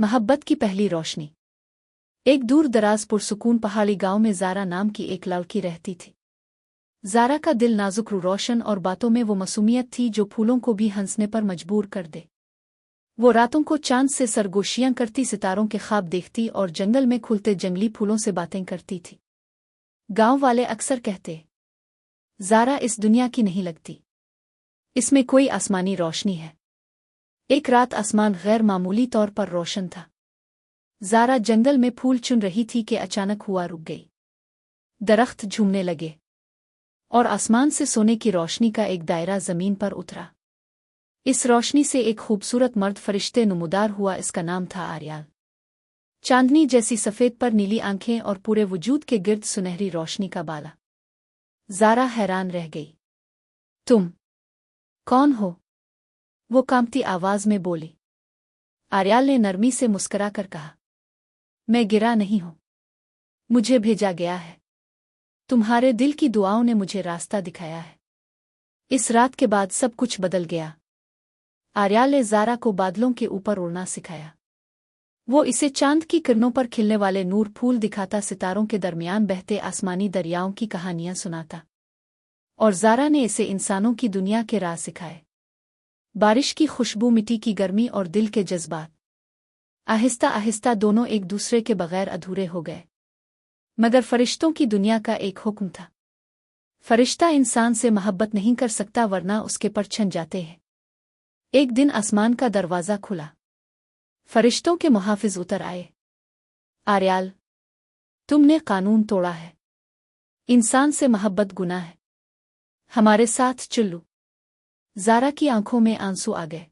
محبت کی پہلی روشنی۔ ایک دور دراز پرسکون پہاڑی گاؤں میں زارا نام کی ایک لڑکی رہتی تھی۔ زارا کا دل نازک روشن اور باتوں میں وہ معصومیت تھی جو پھولوں کو بھی ہنسنے پر مجبور کر دے۔ وہ راتوں کو چاند سے سرگوشیاں کرتی، ستاروں کے خواب دیکھتی اور جنگل میں کھلتے جنگلی پھولوں سے باتیں کرتی تھی۔ گاؤں والے اکثر کہتے، زارا اس دنیا کی نہیں لگتی، اس میں کوئی آسمانی روشنی ہے۔ ایک رات آسمان غیر معمولی طور پر روشن تھا۔ زارا جنگل میں پھول چن رہی تھی کہ اچانک ہوا رک گئی۔ درخت جھومنے لگے اور آسمان سے سونے کی روشنی کا ایک دائرہ زمین پر اترا۔ اس روشنی سے ایک خوبصورت مرد فرشتے نمودار ہوا، اس کا نام تھا آریال۔ چاندنی جیسی سفید پر نیلی آنکھیں اور پورے وجود کے گرد سنہری روشنی کا بالا۔ زارا حیران رہ گئی۔ تم کون ہو؟ وہ کانپتی آواز میں بولی۔ آریال نے نرمی سے مسکرا کر کہا، میں گرا نہیں ہوں، مجھے بھیجا گیا ہے۔ تمہارے دل کی دعاؤں نے مجھے راستہ دکھایا ہے۔ اس رات کے بعد سب کچھ بدل گیا۔ آریال نے زارا کو بادلوں کے اوپر اڑنا سکھایا۔ وہ اسے چاند کی کرنوں پر کھلنے والے نور پھول دکھاتا، ستاروں کے درمیان بہتے آسمانی دریاؤں کی کہانیاں سناتا، اور زارا نے اسے انسانوں کی دنیا کے راز سکھائے۔ بارش کی خوشبو، مٹی کی گرمی اور دل کے جذبات۔ آہستہ آہستہ دونوں ایک دوسرے کے بغیر ادھورے ہو گئے۔ مگر فرشتوں کی دنیا کا ایک حکم تھا، فرشتہ انسان سے محبت نہیں کر سکتا ورنہ اس کے پر چھن جاتے ہیں۔ ایک دن آسمان کا دروازہ کھلا، فرشتوں کے محافظ اتر آئے۔ آریال، تم نے قانون توڑا ہے، انسان سے محبت گناہ ہے، ہمارے ساتھ چلو۔ زارا کی آنکھوں میں آنسو آ گئے۔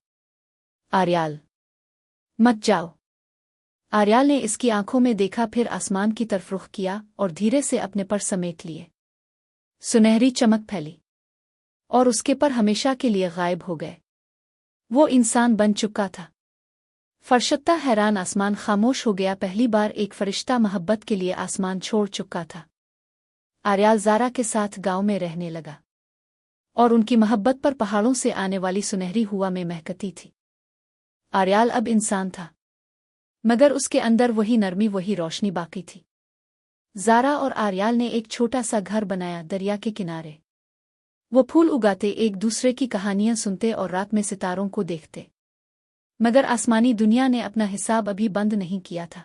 آریال، مت جاؤ۔ آریال نے اس کی آنکھوں میں دیکھا، پھر آسمان کی طرف رخ کیا اور دھیرے سے اپنے پر سمیٹ لیے۔ سنہری چمک پھیلی اور اس کے پر ہمیشہ کے لیے غائب ہو گئے۔ وہ انسان بن چکا تھا۔ فرشتہ حیران، آسمان خاموش ہو گیا۔ پہلی بار ایک فرشتہ محبت کے لیے آسمان چھوڑ چکا تھا۔ آریال زارا کے ساتھ گاؤں میں رہنے لگا، اور ان کی محبت پر پہاڑوں سے آنے والی سنہری ہوا میں مہکتی تھی۔ آریال اب انسان تھا، مگر اس کے اندر وہی نرمی، وہی روشنی باقی تھی۔ زارا اور آریال نے ایک چھوٹا سا گھر بنایا دریا کے کنارے۔ وہ پھول اگاتے، ایک دوسرے کی کہانیاں سنتے اور رات میں ستاروں کو دیکھتے۔ مگر آسمانی دنیا نے اپنا حساب ابھی بند نہیں کیا تھا۔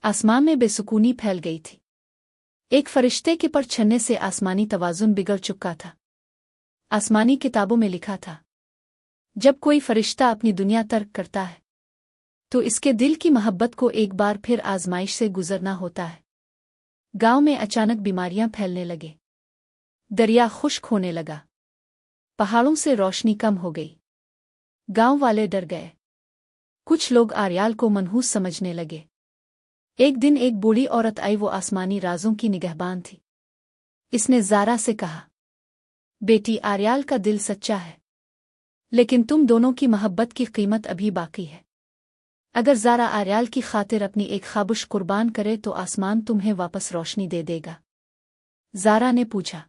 آسمان میں بے سکونی پھیل گئی تھی۔ ایک فرشتے کے پر چھننے سے آسمانی توازن بگڑ چکا تھا۔ آسمانی کتابوں میں لکھا تھا، جب کوئی فرشتہ اپنی دنیا ترک کرتا ہے تو اس کے دل کی محبت کو ایک بار پھر آزمائش سے گزرنا ہوتا ہے۔ گاؤں میں اچانک بیماریاں پھیلنے لگے، دریا خشک ہونے لگا، پہاڑوں سے روشنی کم ہو گئی۔ گاؤں والے ڈر گئے، کچھ لوگ آریال کو منحوس سمجھنے لگے۔ ایک دن ایک بوڑھی عورت آئی، وہ آسمانی رازوں کی نگہبان تھی۔ اس نے زارا سے کہا، بیٹی، آریال کا دل سچا ہے، لیکن تم دونوں کی محبت کی قیمت ابھی باقی ہے۔ اگر زارا آریال کی خاطر اپنی ایک خواہش قربان کرے تو آسمان تمہیں واپس روشنی دے دے گا۔ زارا نے پوچھا،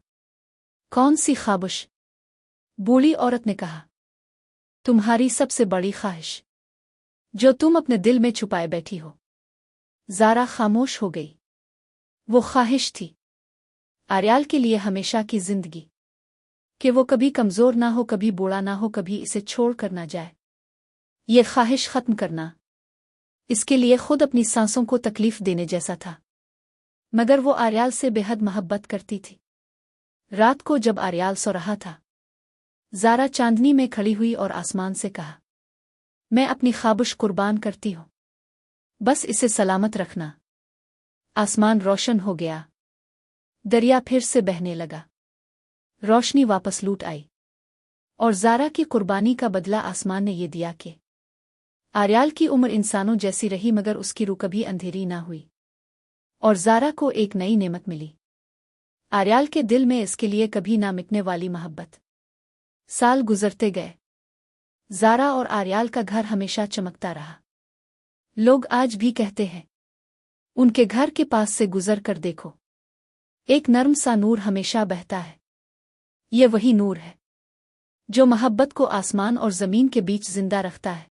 کون سی خواہش؟ بوڑھی عورت نے کہا، تمہاری سب سے بڑی خواہش، جو تم اپنے دل میں چھپائے بیٹھی ہو۔ زارا خاموش ہو گئی۔ وہ خواہش تھی آریال کے لیے ہمیشہ کی زندگی، کہ وہ کبھی کمزور نہ ہو، کبھی بوڑھا نہ ہو، کبھی اسے چھوڑ کر نہ جائے۔ یہ خواہش ختم کرنا اس کے لیے خود اپنی سانسوں کو تکلیف دینے جیسا تھا۔ مگر وہ آریال سے بے حد محبت کرتی تھی۔ رات کو جب آریال سو رہا تھا، زارا چاندنی میں کھڑی ہوئی اور آسمان سے کہا، میں اپنی خواہش قربان کرتی ہوں، بس اسے سلامت رکھنا۔ آسمان روشن ہو گیا، دریا پھر سے بہنے لگا، روشنی واپس لوٹ آئی، اور زارا کی قربانی کا بدلہ آسمان نے یہ دیا کہ آریال کی عمر انسانوں جیسی رہی، مگر اس کی روح کبھی اندھیری نہ ہوئی، اور زارا کو ایک نئی نعمت ملی، آریال کے دل میں اس کے لیے کبھی نہ مٹنے والی محبت۔ سال گزرتے گئے، زارا اور آریال کا گھر ہمیشہ چمکتا رہا۔ لوگ آج بھی کہتے ہیں، ان کے گھر کے پاس سے گزر کر دیکھو، ایک نرم سا نور ہمیشہ بہتا ہے۔ یہ وہی نور ہے جو محبت کو آسمان اور زمین کے بیچ زندہ رکھتا ہے۔